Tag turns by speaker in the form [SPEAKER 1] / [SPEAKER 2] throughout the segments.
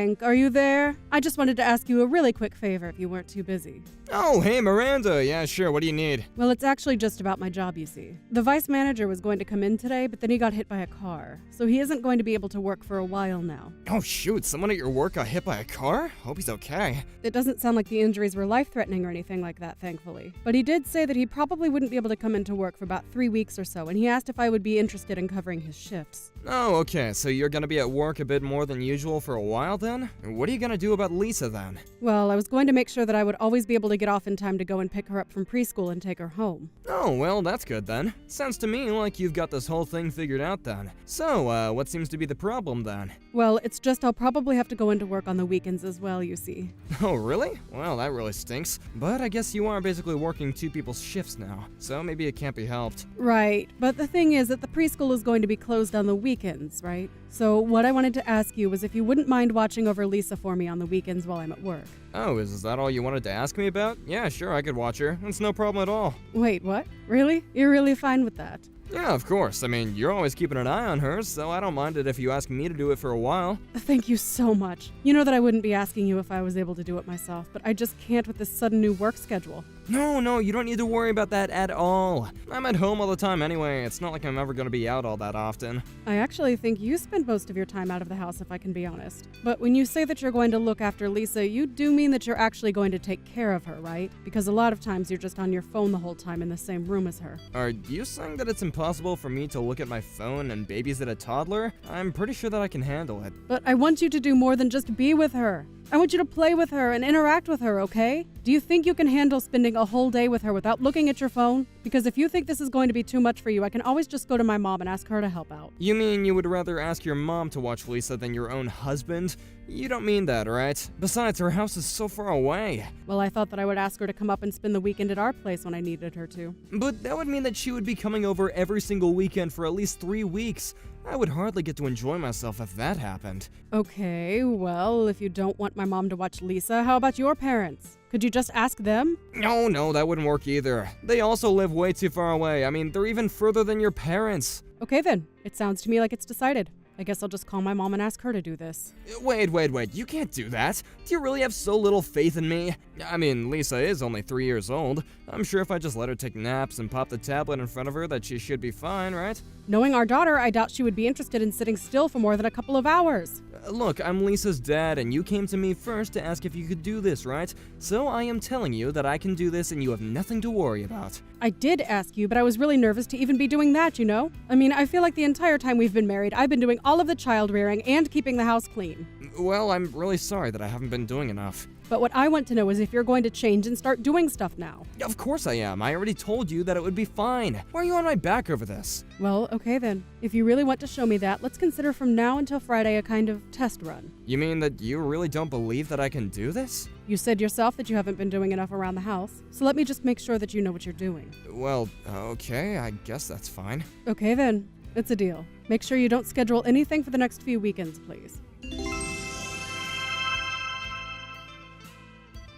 [SPEAKER 1] Hank, are you there? I just wanted to ask you a really quick favor if you weren't too busy.
[SPEAKER 2] Oh, hey, Miranda. Yeah, sure. What do you need?
[SPEAKER 1] Well, it's actually just about my job, you see. The vice manager was going to come in today, but then he got hit by a car. So he isn't going to be able to work for a while now.
[SPEAKER 2] Oh, shoot. Someone at your work got hit by a car? Hope he's okay.
[SPEAKER 1] It doesn't sound like the injuries were life-threatening or anything like that, thankfully. But he did say that he probably wouldn't be able to come into work for about 3 weeks or so, and he asked if I would be interested in covering his shifts.
[SPEAKER 2] Oh, okay. So you're gonna be at work a bit more than usual for a while then? What are you gonna do about Lisa then?
[SPEAKER 1] Well, I was going to make sure that I would always be able to get off in time to go and pick her up from preschool and take her home.
[SPEAKER 2] Oh, well, that's good then. Sounds to me like you've got this whole thing figured out then. So, what seems to be the problem then?
[SPEAKER 1] Well, it's just I'll probably have to go into work on the weekends as well, you see.
[SPEAKER 2] Oh, really? Well, that really stinks. But I guess you are basically working two people's shifts now, so maybe it can't be helped.
[SPEAKER 1] Right, but the thing is that the preschool is going to be closed on the weekends, right? So what I wanted to ask you was if you wouldn't mind watching over Lisa for me on the weekends while I'm at work.
[SPEAKER 2] Oh, is that all you wanted to ask me about? Yeah, sure, I could watch her. That's no problem at all.
[SPEAKER 1] Wait, what? Really? You're really fine with that?
[SPEAKER 2] Yeah, of course. I mean, you're always keeping an eye on her, so I don't mind it if you ask me to do it for a while.
[SPEAKER 1] Thank you so much. You know that I wouldn't be asking you if I was able to do it myself, but I just can't with this sudden new work schedule.
[SPEAKER 2] No, you don't need to worry about that at all. I'm at home all the time anyway. It's not like I'm ever gonna be out all that often.
[SPEAKER 1] I actually think you spend most of your time out of the house, if I can be honest. But when you say that you're going to look after Lisa, you do mean that you're actually going to take care of her, right? Because a lot of times you're just on your phone the whole time in the same room as her.
[SPEAKER 2] Are you saying that it's impossible for me to look at my phone and babysit a toddler? I'm pretty sure that I can handle it.
[SPEAKER 1] But I want you to do more than just be with her. I want you to play with her and interact with her, okay? Do you think you can handle spending a whole day with her without looking at your phone? Because if you think this is going to be too much for you, I can always just go to my mom and ask her to help out.
[SPEAKER 2] You mean you would rather ask your mom to watch Lisa than your own husband? You don't mean that, right? Besides, her house is so far away.
[SPEAKER 1] Well, I thought that I would ask her to come up and spend the weekend at our place when I needed her to.
[SPEAKER 2] But that would mean that she would be coming over every single weekend for at least 3 weeks. I would hardly get to enjoy myself if that happened.
[SPEAKER 1] Okay, well, if you don't want my mom to watch Lisa, how about your parents? Could you just ask them?
[SPEAKER 2] No, that wouldn't work either. They also live way too far away. I mean, they're even further than your parents.
[SPEAKER 1] Okay then, it sounds to me like it's decided. I guess I'll just call my mom and ask her to do this.
[SPEAKER 2] Wait, you can't do that. Do you really have so little faith in me? I mean, Lisa is only 3 years old. I'm sure if I just let her take naps and pop the tablet in front of her that she should be fine, right?
[SPEAKER 1] Knowing our daughter, I doubt she would be interested in sitting still for more than a couple of hours.
[SPEAKER 2] Look, I'm Lisa's dad, and you came to me first to ask if you could do this, right? So I am telling you that I can do this and you have nothing to worry about.
[SPEAKER 1] I did ask you, but I was really nervous to even be doing that, you know? I mean, I feel like the entire time we've been married, I've been doing all of the child rearing and keeping the house clean.
[SPEAKER 2] Well, I'm really sorry that I haven't been doing enough.
[SPEAKER 1] But what I want to know is if you're going to change and start doing stuff now.
[SPEAKER 2] Of course I am. I already told you that it would be fine. Why are you on my back over this?
[SPEAKER 1] Well, okay then. If you really want to show me that, let's consider from now until Friday a kind of test run.
[SPEAKER 2] You mean that you really don't believe that I can do this?
[SPEAKER 1] You said yourself that you haven't been doing enough around the house, so let me just make sure that you know what you're doing.
[SPEAKER 2] Well, okay, I guess that's fine.
[SPEAKER 1] Okay then. It's a deal. Make sure you don't schedule anything for the next few weekends, please.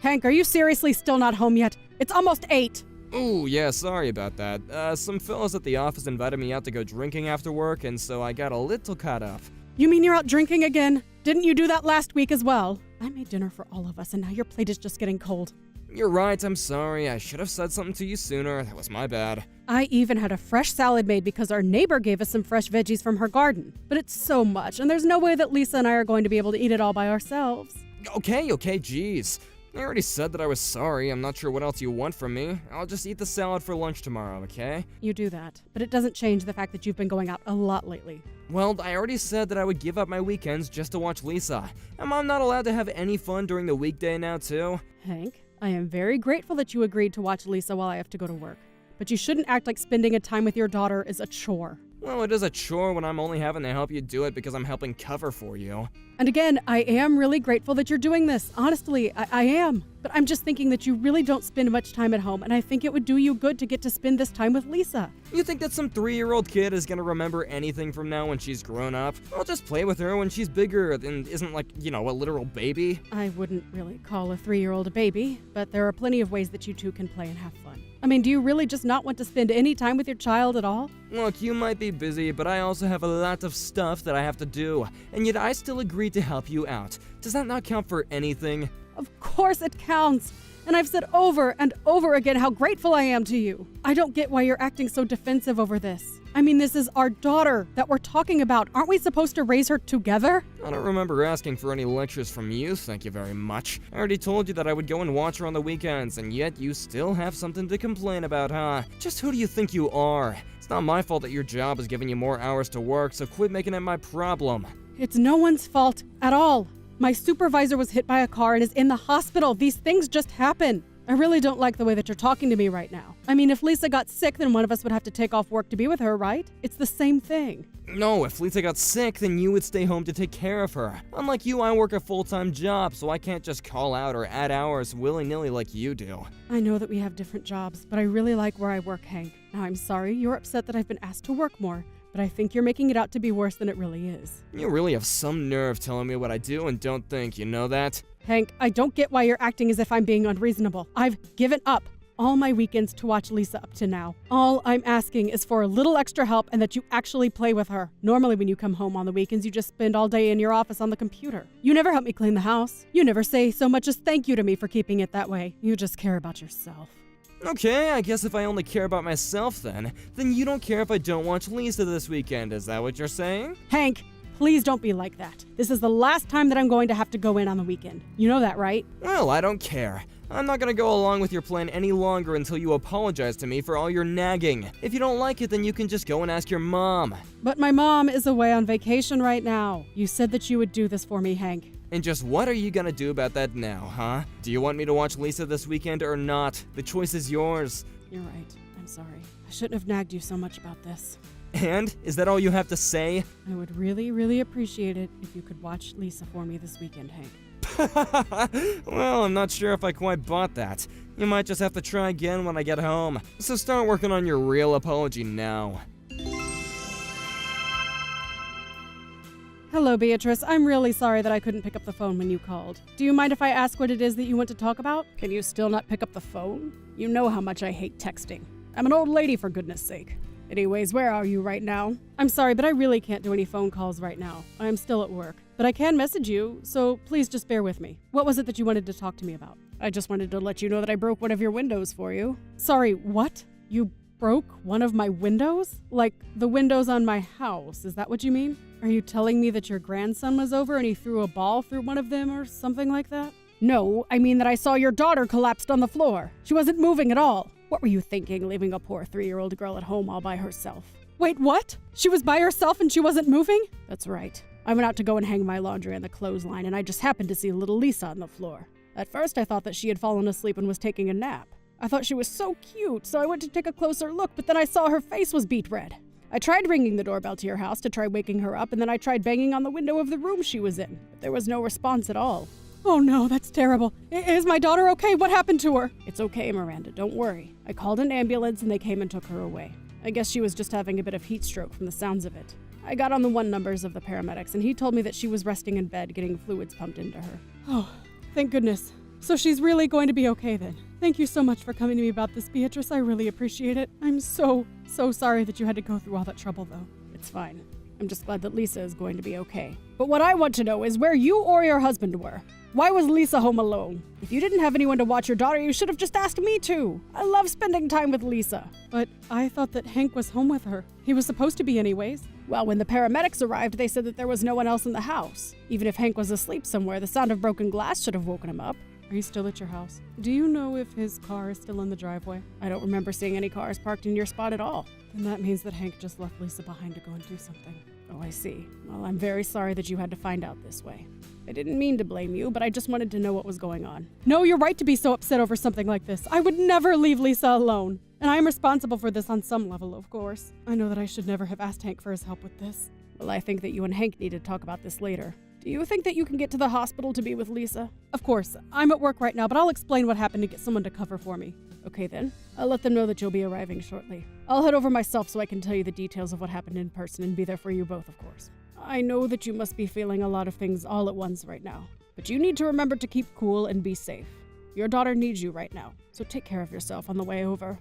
[SPEAKER 1] Hank, are you seriously still not home yet? It's almost 8.
[SPEAKER 2] Ooh, yeah, sorry about that. Some fellas at the office invited me out to go drinking after work, and so I got a little caught up.
[SPEAKER 1] You mean you're out drinking again? Didn't you do that last week as well? I made dinner for all of us, and now your plate is just getting cold.
[SPEAKER 2] You're right, I'm sorry. I should have said something to you sooner. That was my bad.
[SPEAKER 1] I even had a fresh salad made because our neighbor gave us some fresh veggies from her garden. But it's so much, and there's no way that Lisa and I are going to be able to eat it all by ourselves.
[SPEAKER 2] Okay, jeez. I already said that I was sorry. I'm not sure what else you want from me. I'll just eat the salad for lunch tomorrow, okay?
[SPEAKER 1] You do that, but it doesn't change the fact that you've been going out a lot lately.
[SPEAKER 2] Well, I already said that I would give up my weekends just to watch Lisa. Am I not allowed to have any fun during the weekday now, too?
[SPEAKER 1] Hank, I am very grateful that you agreed to watch Lisa while I have to go to work. But you shouldn't act like spending a time with your daughter is a chore.
[SPEAKER 2] Well, it is a chore when I'm only having to help you do it because I'm helping cover for you.
[SPEAKER 1] And again, I am really grateful that you're doing this. Honestly, I am. But I'm just thinking that you really don't spend much time at home, and I think it would do you good to get to spend this time with Lisa.
[SPEAKER 2] You think that some 3-year-old kid is gonna remember anything from now when she's grown up? I'll just play with her when she's bigger and isn't like, a literal baby.
[SPEAKER 1] I wouldn't really call a 3-year-old a baby, but there are plenty of ways that you two can play and have fun. I mean, do you really just not want to spend any time with your child at all?
[SPEAKER 2] Look, you might be busy, but I also have a lot of stuff that I have to do, and yet I still agreed to help you out. Does that not count for anything?
[SPEAKER 1] Of course it counts. And I've said over and over again how grateful I am to you. I don't get why you're acting so defensive over this. I mean, this is our daughter that we're talking about. Aren't we supposed to raise her together?
[SPEAKER 2] I don't remember asking for any lectures from you, thank you very much. I already told you that I would go and watch her on the weekends, and yet you still have something to complain about, huh? Just who do you think you are? It's not my fault that your job is giving you more hours to work, so quit making it my problem.
[SPEAKER 1] It's no one's fault at all. My supervisor was hit by a car and is in the hospital. These things just happen. I really don't like the way that you're talking to me right now. I mean, if Lisa got sick, then one of us would have to take off work to be with her, right? It's the same thing.
[SPEAKER 2] No, if Lisa got sick, then you would stay home to take care of her. Unlike you, I work a full-time job, so I can't just call out or add hours willy-nilly like you do.
[SPEAKER 1] I know that we have different jobs, but I really like where I work, Hank. Now, I'm sorry you're upset that I've been asked to work more, but I think you're making it out to be worse than it really is.
[SPEAKER 2] You really have some nerve telling me what I do and don't think, you know that?
[SPEAKER 1] Hank, I don't get why you're acting as if I'm being unreasonable. I've given up all my weekends to watch Lisa up to now. All I'm asking is for a little extra help and that you actually play with her. Normally when you come home on the weekends, you just spend all day in your office on the computer. You never help me clean the house. You never say so much as thank you to me for keeping it that way. You just care about yourself.
[SPEAKER 2] Okay, I guess if I only care about myself then you don't care if I don't watch Lisa this weekend, is that what you're saying?
[SPEAKER 1] Hank, please don't be like that. This is the last time that I'm going to have to go in on the weekend. You know that, right?
[SPEAKER 2] Well, I don't care. I'm not gonna go along with your plan any longer until you apologize to me for all your nagging. If you don't like it, then you can just go and ask your mom.
[SPEAKER 1] But my mom is away on vacation right now. You said that you would do this for me, Hank.
[SPEAKER 2] And just what are you gonna do about that now, huh? Do you want me to watch Lisa this weekend or not? The choice is yours.
[SPEAKER 1] You're right. I'm sorry. I shouldn't have nagged you so much about this.
[SPEAKER 2] And? Is that all you have to say?
[SPEAKER 1] I would really, really appreciate it if you could watch Lisa for me this weekend, Hank.
[SPEAKER 2] Well, I'm not sure if I quite bought that. You might just have to try again when I get home. So start working on your real apology now.
[SPEAKER 1] Hello, Beatrice. I'm really sorry that I couldn't pick up the phone when you called. Do you mind if I ask what it is that you want to talk about? Can you still not pick up the phone? You know how much I hate texting. I'm an old lady, for goodness sake. Anyways, where are you right now? I'm sorry, but I really can't do any phone calls right now. I am still at work. But I can message you, so please just bear with me. What was it that you wanted to talk to me about? I just wanted to let you know that I broke one of your windows for you. Sorry, what? You broke one of my windows? Like, the windows on my house, is that what you mean? Are you telling me that your grandson was over and he threw a ball through one of them or something like that? No, I mean that I saw your daughter collapsed on the floor. She wasn't moving at all. What were you thinking, leaving a poor 3-year-old girl at home all by herself? Wait, what? She was by herself and she wasn't moving? That's right. I went out to go and hang my laundry on the clothesline and I just happened to see little Lisa on the floor. At first I thought that she had fallen asleep and was taking a nap. I thought she was so cute, so I went to take a closer look, but then I saw her face was beet red. I tried ringing the doorbell to your house to try waking her up, and then I tried banging on the window of the room she was in, but there was no response at all. Oh no, that's terrible. Is my daughter okay? What happened to her? It's okay, Miranda, don't worry. I called an ambulance and they came and took her away. I guess she was just having a bit of heat stroke from the sounds of it. I got on the 1 numbers of the paramedics and he told me that she was resting in bed getting fluids pumped into her. Oh, thank goodness. So she's really going to be okay then. Thank you so much for coming to me about this, Beatrice. I really appreciate it. I'm so sorry that you had to go through all that trouble, though. It's fine. I'm just glad that Lisa is going to be okay. But what I want to know is where you or your husband were. Why was Lisa home alone? If you didn't have anyone to watch your daughter, you should have just asked me to. I love spending time with Lisa. But I thought that Hank was home with her. He was supposed to be anyways. Well, when the paramedics arrived, they said that there was no one else in the house. Even if Hank was asleep somewhere, the sound of broken glass should have woken him up. Are you still at your house? Do you know if his car is still in the driveway? I don't remember seeing any cars parked in your spot at all. Then that means that Hank just left Lisa behind to go and do something. Oh, I see. Well, I'm very sorry that you had to find out this way. I didn't mean to blame you, but I just wanted to know what was going on. No, you're right to be so upset over something like this. I would never leave Lisa alone. And I am responsible for this on some level, of course. I know that I should never have asked Hank for his help with this. Well, I think that you and Hank need to talk about this later. Do you think that you can get to the hospital to be with Lisa? Of course, I'm at work right now, but I'll explain what happened to get someone to cover for me. Okay then, I'll let them know that you'll be arriving shortly. I'll head over myself so I can tell you the details of what happened in person and be there for you both, of course. I know that you must be feeling a lot of things all at once right now, but you need to remember to keep cool and be safe. Your daughter needs you right now, so take care of yourself on the way over.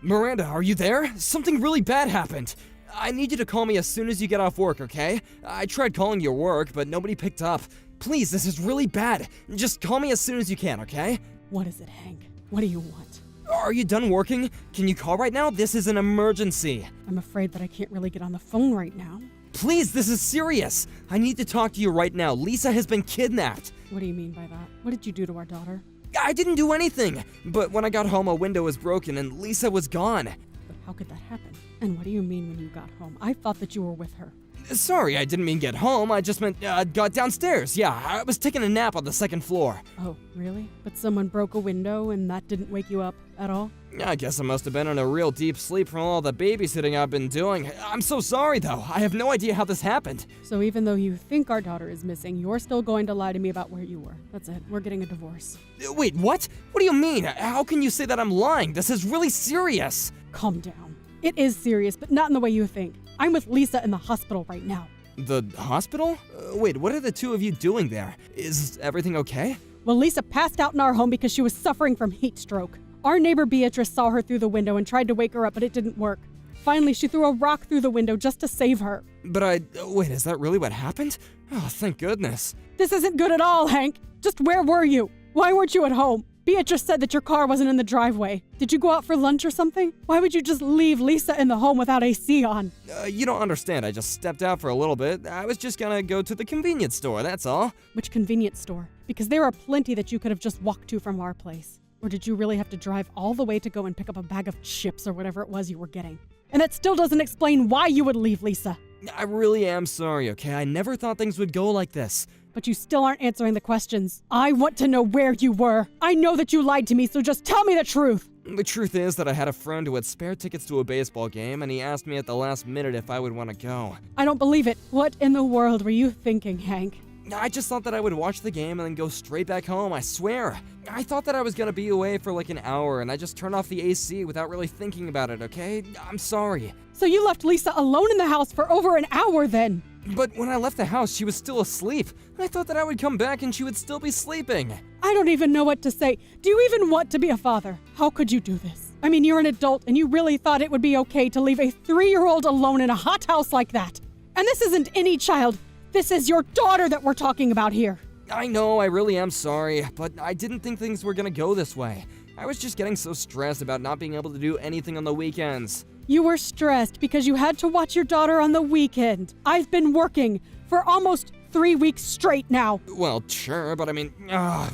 [SPEAKER 2] Miranda, are you there? Something really bad happened. I need you to call me as soon as you get off work, okay? I tried calling your work, but nobody picked up. Please, this is really bad. Just call me as soon as you can, okay?
[SPEAKER 1] What is it, Hank? What do you want?
[SPEAKER 2] Are you done working? Can you call right now? This is an emergency.
[SPEAKER 1] I'm afraid that I can't really get on the phone right now.
[SPEAKER 2] Please, this is serious. I need to talk to you right now. Lisa has been kidnapped.
[SPEAKER 1] What do you mean by that? What did you do to our daughter?
[SPEAKER 2] I didn't do anything. But when I got home, a window was broken and Lisa was gone.
[SPEAKER 1] But how could that happen? And what do you mean when you got home? I thought that you were with her.
[SPEAKER 2] Sorry, I didn't mean get home. I just meant got downstairs. Yeah, I was taking a nap on the second floor.
[SPEAKER 1] Oh, really? But someone broke a window and that didn't wake you up at all?
[SPEAKER 2] I guess I must have been in a real deep sleep from all the babysitting I've been doing. I'm so sorry, though. I have no idea how this happened.
[SPEAKER 1] So even though you think our daughter is missing, you're still going to lie to me about where you were. That's it. We're getting a divorce.
[SPEAKER 2] Wait, what? What do you mean? How can you say that I'm lying? This is really serious.
[SPEAKER 1] Calm down. It is serious, but not in the way you think. I'm with Lisa in the hospital right now.
[SPEAKER 2] The hospital? Wait, what are the two of you doing there? Is everything okay?
[SPEAKER 1] Well, Lisa passed out in our home because she was suffering from heat stroke. Our neighbor Beatrice saw her through the window and tried to wake her up, but it didn't work. Finally, she threw a rock through the window just to save her.
[SPEAKER 2] But wait, is that really what happened? Oh, thank goodness.
[SPEAKER 1] This isn't good at all, Hank. Just where were you? Why weren't you at home? Beatrice said that your car wasn't in the driveway. Did you go out for lunch or something? Why would you just leave Lisa in the home without AC on?
[SPEAKER 2] You don't understand. I just stepped out for a little bit. I was just gonna go to the convenience store, that's all.
[SPEAKER 1] Which convenience store? Because there are plenty that you could have just walked to from our place. Or did you really have to drive all the way to go and pick up a bag of chips or whatever it was you were getting? And that still doesn't explain why you would leave Lisa.
[SPEAKER 2] I really am sorry, okay? I never thought things would go like this.
[SPEAKER 1] But you still aren't answering the questions. I want to know where you were. I know that you lied to me, so just tell me the truth.
[SPEAKER 2] The truth is that I had a friend who had spare tickets to a baseball game, and he asked me at the last minute if I would want to go.
[SPEAKER 1] I don't believe it. What in the world were you thinking, Hank?
[SPEAKER 2] I just thought that I would watch the game and then go straight back home, I swear. I thought that I was gonna be away for like an hour, and I just turned off the AC without really thinking about it, okay? I'm sorry.
[SPEAKER 1] So you left Lisa alone in the house for over an hour then?
[SPEAKER 2] But when I left the house, she was still asleep. I thought that I would come back and she would still be sleeping.
[SPEAKER 1] I don't even know what to say. Do you even want to be a father? How could you do this? I mean, you're an adult and you really thought it would be okay to leave a 3-year-old alone in a hot house like that. And this isn't any child. This is your daughter that we're talking about here.
[SPEAKER 2] I know, I really am sorry, but I didn't think things were gonna go this way. I was just getting so stressed about not being able to do anything on the weekends.
[SPEAKER 1] You were stressed because you had to watch your daughter on the weekend. I've been working for almost 3 weeks straight now.
[SPEAKER 2] Well, sure, but I mean,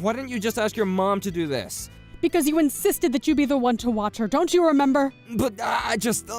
[SPEAKER 2] why didn't you just ask your mom to do this?
[SPEAKER 1] Because you insisted that you be the one to watch her, don't you remember?
[SPEAKER 2] But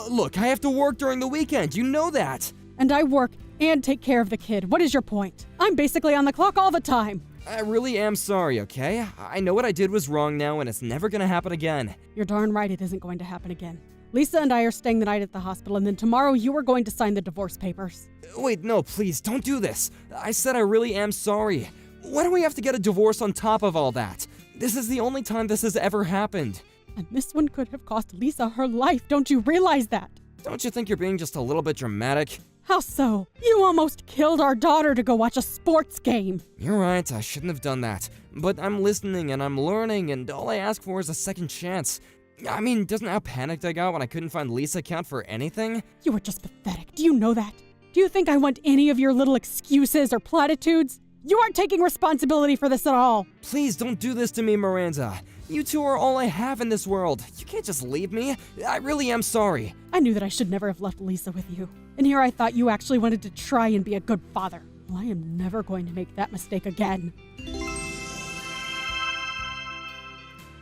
[SPEAKER 2] look, I have to work during the weekend, you know that.
[SPEAKER 1] And I work and take care of the kid. What is your point? I'm basically on the clock all the time.
[SPEAKER 2] I really am sorry, okay? I know what I did was wrong now, and it's never gonna happen again.
[SPEAKER 1] You're darn right it isn't going to happen again. Lisa and I are staying the night at the hospital, and then tomorrow you are going to sign the divorce papers.
[SPEAKER 2] Wait, no, please, don't do this. I said I really am sorry. Why do we have to get a divorce on top of all that? This is the only time this has ever happened.
[SPEAKER 1] And this one could have cost Lisa her life, don't you realize that?
[SPEAKER 2] Don't you think you're being just a little bit dramatic?
[SPEAKER 1] How so? You almost killed our daughter to go watch a sports game.
[SPEAKER 2] You're right, I shouldn't have done that. But I'm listening and I'm learning, and all I ask for is a second chance. I mean, doesn't how panicked I got when I couldn't find Lisa count for anything?
[SPEAKER 1] You were just pathetic. Do you know that? Do you think I want any of your little excuses or platitudes? You aren't taking responsibility for this at all.
[SPEAKER 2] Please don't do this to me, Miranda. You two are all I have in this world. You can't just leave me. I really am sorry.
[SPEAKER 1] I knew that I should never have left Lisa with you. And here I thought you actually wanted to try and be a good father. Well, I am never going to make that mistake again.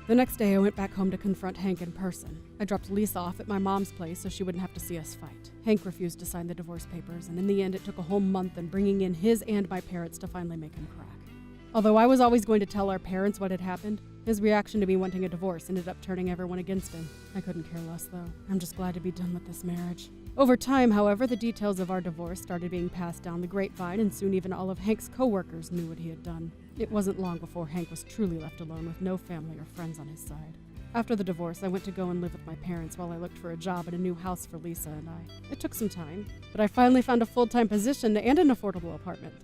[SPEAKER 1] The next day, I went back home to confront Hank in person. I dropped Lisa off at my mom's place so she wouldn't have to see us fight. Hank refused to sign the divorce papers, and in the end, it took a whole month and bringing in his and my parents to finally make him crack. Although I was always going to tell our parents what had happened, his reaction to me wanting a divorce ended up turning everyone against him. I couldn't care less, though. I'm just glad to be done with this marriage. Over time, however, the details of our divorce started being passed down the grapevine, and soon even all of Hank's co-workers knew what he had done. It wasn't long before Hank was truly left alone with no family or friends on his side. After the divorce, I went to go and live with my parents while I looked for a job and a new house for Lisa and I. It took some time, but I finally found a full-time position and an affordable apartment.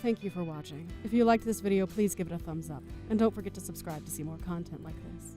[SPEAKER 1] Thank you for watching. If you liked this video, please give it a thumbs up, and don't forget to subscribe to see more content like this.